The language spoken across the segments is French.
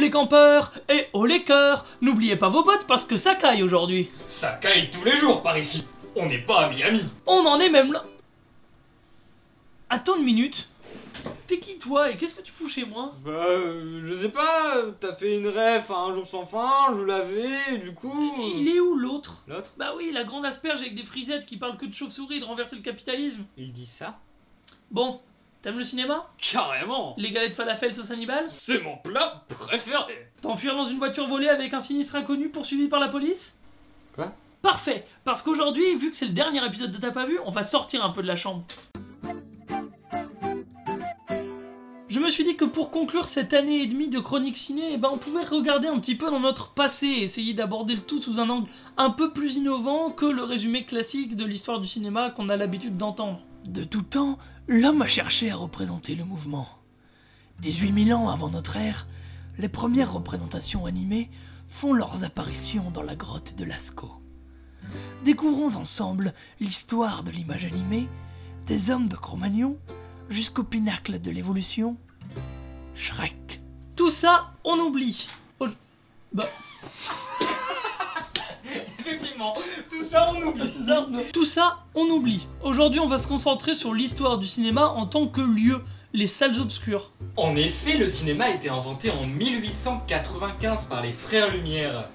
les campeurs et haut les cœurs, n'oubliez pas vos bottes parce que ça caille aujourd'hui. Ça caille tous les jours par ici. On n'est pas à Miami. On en est même là. Attends une minute. T'es qui toi et qu'est-ce que tu fous chez moi? Bah, je sais pas, t'as fait une ref à Un jour sans fin, je l'avais, du coup... Il est où l'autre? L'autre? Bah oui, la grande asperge avec des frisettes qui parle que de chauve-souris et de renverser le capitalisme. Il dit ça? Bon, t'aimes le cinéma? Carrément. Les galettes falafel sauce Hannibal? C'est mon plat préféré. T'enfuir dans une voiture volée avec un sinistre inconnu poursuivi par la police? Quoi? Parfait, parce qu'aujourd'hui, vu que c'est le dernier épisode de T'as pas vu, on va sortir un peu de la chambre. Je me suis dit que pour conclure cette année et demie de chronique ciné, on pouvait regarder un petit peu dans notre passé et essayer d'aborder le tout sous un angle un peu plus innovant que le résumé classique de l'histoire du cinéma qu'on a l'habitude d'entendre. De tout temps, l'homme a cherché à représenter le mouvement. 18 000 ans avant notre ère, les premières représentations animées font leurs apparitions dans la grotte de Lascaux. Découvrons ensemble l'histoire de l'image animée, des hommes de Cro-Magnon, jusqu'au pinacle de l'évolution, Shrek. Tout ça, on oublie. Effectivement, tout ça on oublie. Tout ça, on oublie. Aujourd'hui, on va se concentrer sur l'histoire du cinéma en tant que lieu, les salles obscures. En effet, le cinéma a été inventé en 1895 par les frères Lumière.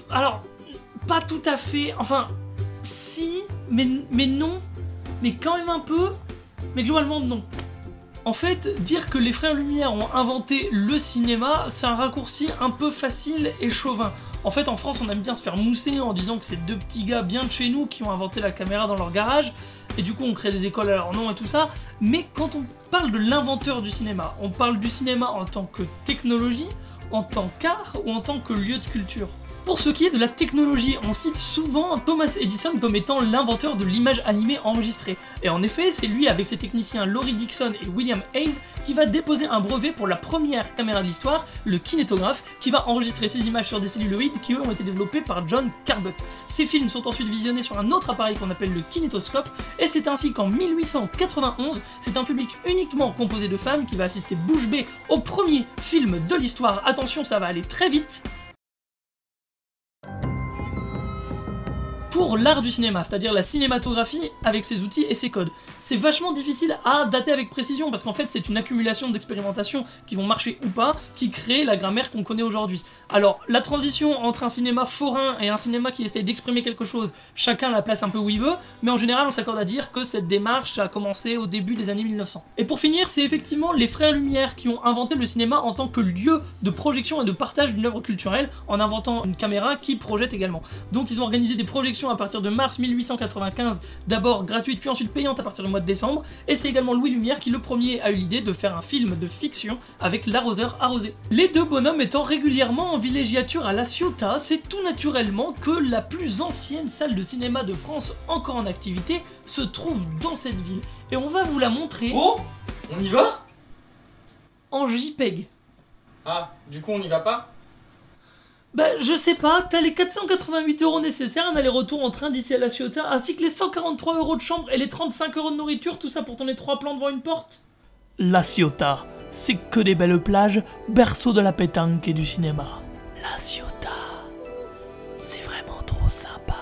Alors, pas tout à fait. Enfin, si, mais non. Mais quand même un peu. Mais globalement, non. En fait, dire que les frères Lumière ont inventé le cinéma, c'est un raccourci un peu facile et chauvin. En fait, en France, on aime bien se faire mousser en disant que c'est deux petits gars bien de chez nous qui ont inventé la caméra dans leur garage, et du coup on crée des écoles à leur nom et tout ça, mais quand on parle de l'inventeur du cinéma, on parle du cinéma en tant que technologie, en tant qu'art ou en tant que lieu de culture. Pour ce qui est de la technologie, on cite souvent Thomas Edison comme étant l'inventeur de l'image animée enregistrée. Et en effet, c'est lui avec ses techniciens Laurie Dixon et William Hayes qui va déposer un brevet pour la première caméra de l'histoire, le kinétographe, qui va enregistrer ces images sur des celluloïdes qui eux ont été développés par John Carbutt. Ces films sont ensuite visionnés sur un autre appareil qu'on appelle le kinétoscope, et c'est ainsi qu'en 1891, c'est un public uniquement composé de femmes qui va assister bouche bée au premier film de l'histoire. Attention, ça va aller très vite. Pour l'art du cinéma, c'est-à-dire la cinématographie avec ses outils et ses codes. C'est vachement difficile à dater avec précision parce qu'en fait c'est une accumulation d'expérimentations qui vont marcher ou pas, qui crée la grammaire qu'on connaît aujourd'hui. Alors la transition entre un cinéma forain et un cinéma qui essaie d'exprimer quelque chose, chacun la place un peu où il veut, mais en général on s'accorde à dire que cette démarche a commencé au début des années 1900. Et pour finir, c'est effectivement les frères Lumière qui ont inventé le cinéma en tant que lieu de projection et de partage d'une œuvre culturelle en inventant une caméra qui projette également. Donc ils ont organisé des projections à partir de mars 1895, d'abord gratuite puis ensuite payante à partir du mois de décembre, et c'est également Louis Lumière qui le premier a eu l'idée de faire un film de fiction avec l'arroseur arrosé. Les deux bonhommes étant régulièrement en villégiature à La Ciotat, c'est tout naturellement que la plus ancienne salle de cinéma de France encore en activité se trouve dans cette ville. Et on va vous la montrer Oh, on y va? en JPEG. Ah, du coup on y va pas? Bah je sais pas, t'as les 488 € nécessaires, un aller-retour en train d'ici à La Ciotat, ainsi que les 143 € de chambre et les 35 € de nourriture, tout ça pour tourner 3 plans devant une porte. La Ciotat, c'est que des belles plages, berceau de la pétanque et du cinéma. La Ciotat, c'est vraiment trop sympa.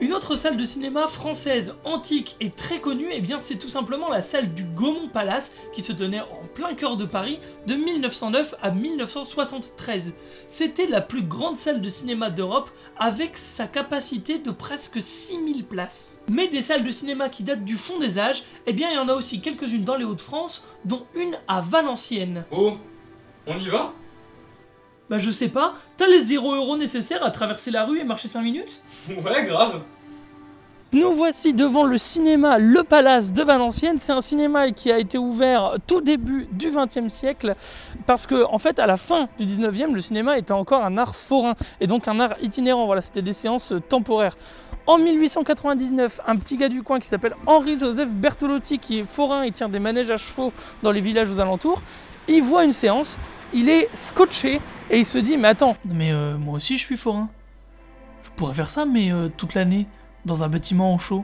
Une autre salle de cinéma française, antique et très connue, c'est tout simplement la salle du Gaumont Palace qui se tenait en plein cœur de Paris de 1909 à 1973. C'était la plus grande salle de cinéma d'Europe avec sa capacité de presque 6000 places. Mais des salles de cinéma qui datent du fond des âges, il y en a aussi quelques-unes dans les Hauts-de-France, dont une à Valenciennes. Oh, on y va? Bah je sais pas, t'as les 0 € nécessaires à traverser la rue et marcher 5 minutes? Ouais, grave. Nous voici devant le cinéma Le Palace de Valenciennes. C'est un cinéma qui a été ouvert tout début du XXe siècle parce que en fait à la fin du XIXe, le cinéma était encore un art forain et donc un art itinérant. Voilà, c'était des séances temporaires. En 1899, un petit gars du coin qui s'appelle Henri-Joseph Bertolotti, qui est forain, il tient des manèges à chevaux dans les villages aux alentours, il voit une séance, il est scotché et il se dit mais attends, mais moi aussi je suis forain. Je pourrais faire ça mais toute l'année, dans un bâtiment en chaux.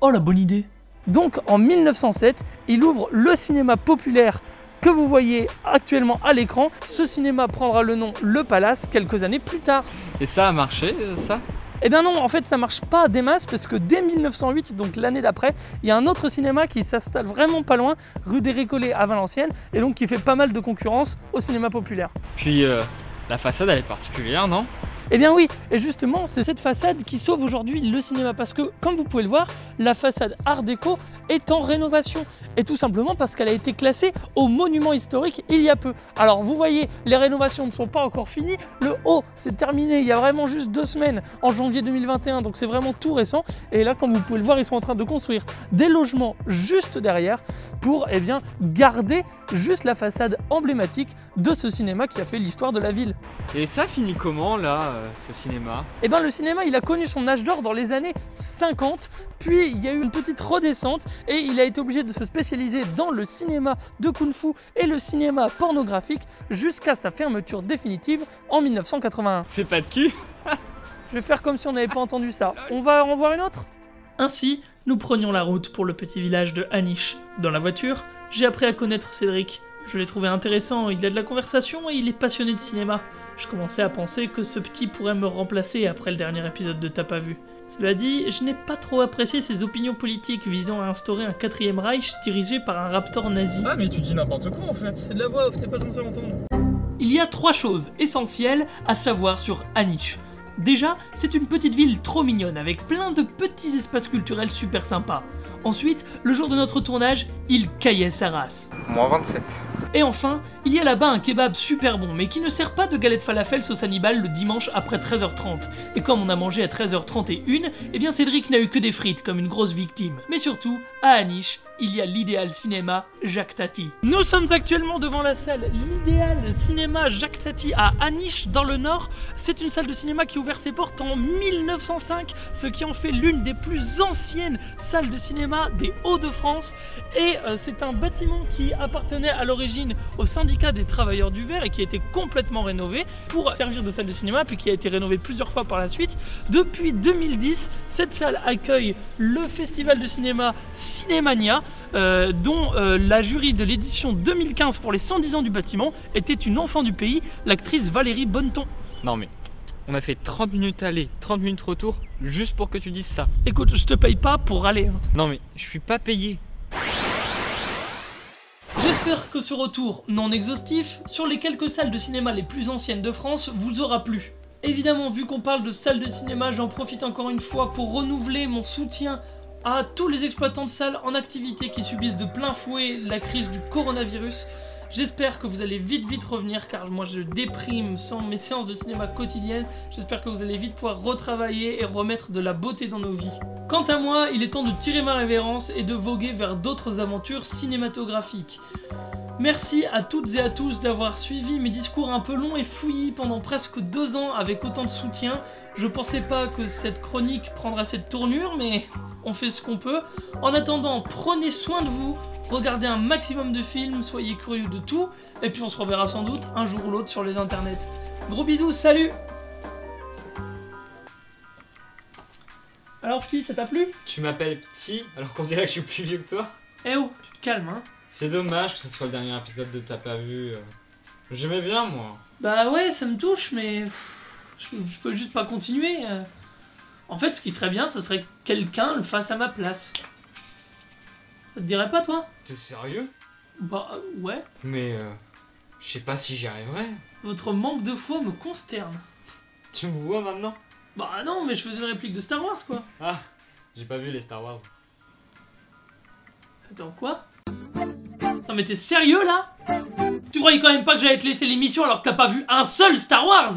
Oh la bonne idée. Donc en 1907, il ouvre le cinéma populaire que vous voyez actuellement à l'écran. Ce cinéma prendra le nom Le Palace quelques années plus tard. Et ça a marché, ça? Eh bien non, en fait ça marche pas des masses parce que dès 1908, donc l'année d'après, il y a un autre cinéma qui s'installe vraiment pas loin, rue des Récollets à Valenciennes, et donc qui fait pas mal de concurrence au cinéma populaire. Puis la façade elle est particulière, non? Eh bien oui, et justement c'est cette façade qui sauve aujourd'hui le cinéma parce que comme vous pouvez le voir, la façade Art déco est en rénovation. Et tout simplement parce qu'elle a été classée au monument historique il y a peu. Alors vous voyez, les rénovations ne sont pas encore finies. Le haut, c'est terminé il y a vraiment juste 2 semaines, en janvier 2021. Donc c'est vraiment tout récent. Et là, comme vous pouvez le voir, ils sont en train de construire des logements juste derrière pour garder juste la façade emblématique de ce cinéma qui a fait l'histoire de la ville. Et ça finit comment là, ce cinéma? Eh bien le cinéma, il a connu son âge d'or dans les années 50. Puis il y a eu une petite redescente et il a été obligé de se spécialiser dans le cinéma de kung-fu et le cinéma pornographique jusqu'à sa fermeture définitive en 1981. C'est pas de cul? Je vais faire comme si on n'avait pas entendu ça. On va en voir une autre? Ainsi, nous prenions la route pour le petit village de Aniche. Dans la voiture, j'ai appris à connaître Cédric. Je l'ai trouvé intéressant, il a de la conversation et il est passionné de cinéma. Je commençais à penser que ce petit pourrait me remplacer après le dernier épisode de T'as pas vu. Cela dit, je n'ai pas trop apprécié ses opinions politiques visant à instaurer un 4e Reich dirigé par un raptor nazi. Ah mais tu dis n'importe quoi en fait. C'est de la voix off, t'es pas censé l'entendre. Il y a 3 choses essentielles à savoir sur Aniche. Déjà, c'est une petite ville trop mignonne avec plein de petits espaces culturels super sympas. Ensuite, le jour de notre tournage, il caillait sa race. Moins 27. Et enfin, il y a là-bas un kebab super bon, mais qui ne sert pas de galette falafel sauce Hannibal le dimanche après 13h30. Et comme on a mangé à 13h31, eh bien Cédric n'a eu que des frites comme une grosse victime. Mais surtout, à Aniche, il y a l'Idéal Cinéma Jacques Tati. Nous sommes actuellement devant la salle l'Idéal Cinéma Jacques Tati à Aniche dans le Nord. C'est une salle de cinéma qui a ouvert ses portes en 1905, ce qui en fait l'une des plus anciennes salles de cinéma des Hauts-de-France. Et c'est un bâtiment qui appartenait à l'origine au syndicat des travailleurs du verre et qui a été complètement rénové pour servir de salle de cinéma, puis qui a été rénové plusieurs fois par la suite. Depuis 2010, cette salle accueille le festival de cinéma Cinémania, dont la jury de l'édition 2015 pour les 110 ans du bâtiment était une enfant du pays, l'actrice Valérie Bonneton. Non mais, on a fait 30 minutes aller, 30 minutes retour, juste pour que tu dises ça. Écoute, je te paye pas pour aller. Non mais, je suis pas payé. J'espère que ce retour non exhaustif sur les quelques salles de cinéma les plus anciennes de France vous aura plu. Évidemment, vu qu'on parle de salles de cinéma, j'en profite encore une fois pour renouveler mon soutien à tous les exploitants de salles en activité qui subissent de plein fouet la crise du coronavirus. J'espère que vous allez vite revenir car moi je déprime sans mes séances de cinéma quotidiennes. J'espère que vous allez vite pouvoir retravailler et remettre de la beauté dans nos vies. Quant à moi, il est temps de tirer ma révérence et de voguer vers d'autres aventures cinématographiques. Merci à toutes et à tous d'avoir suivi mes discours un peu longs et fouillis pendant presque 2 ans avec autant de soutien. Je pensais pas que cette chronique prendrait cette tournure, mais on fait ce qu'on peut. En attendant, prenez soin de vous, regardez un maximum de films, soyez curieux de tout, et puis on se reverra sans doute un jour ou l'autre sur les internets. Gros bisous, salut! Alors petit, ça t'a plu? Tu m'appelles petit alors qu'on dirait que je suis plus vieux que toi? Eh oh, tu te calmes hein. C'est dommage que ce soit le dernier épisode de T'as pas vu. J'aimais bien moi. Bah ouais, ça me touche, mais je peux juste pas continuer. En fait, ce qui serait bien, ce serait que quelqu'un le fasse à ma place. Ça te dirait pas, toi? T'es sérieux? Bah ouais. Mais je sais pas si j'y arriverai. Votre manque de foi me consterne. Tu me vois maintenant? Bah non, mais je faisais une réplique de Star Wars, quoi. Ah, j'ai pas vu les Star Wars. Attends, quoi? Non mais t'es sérieux là? Tu croyais quand même pas que j'allais te laisser l'émission alors que t'as pas vu un seul Star Wars?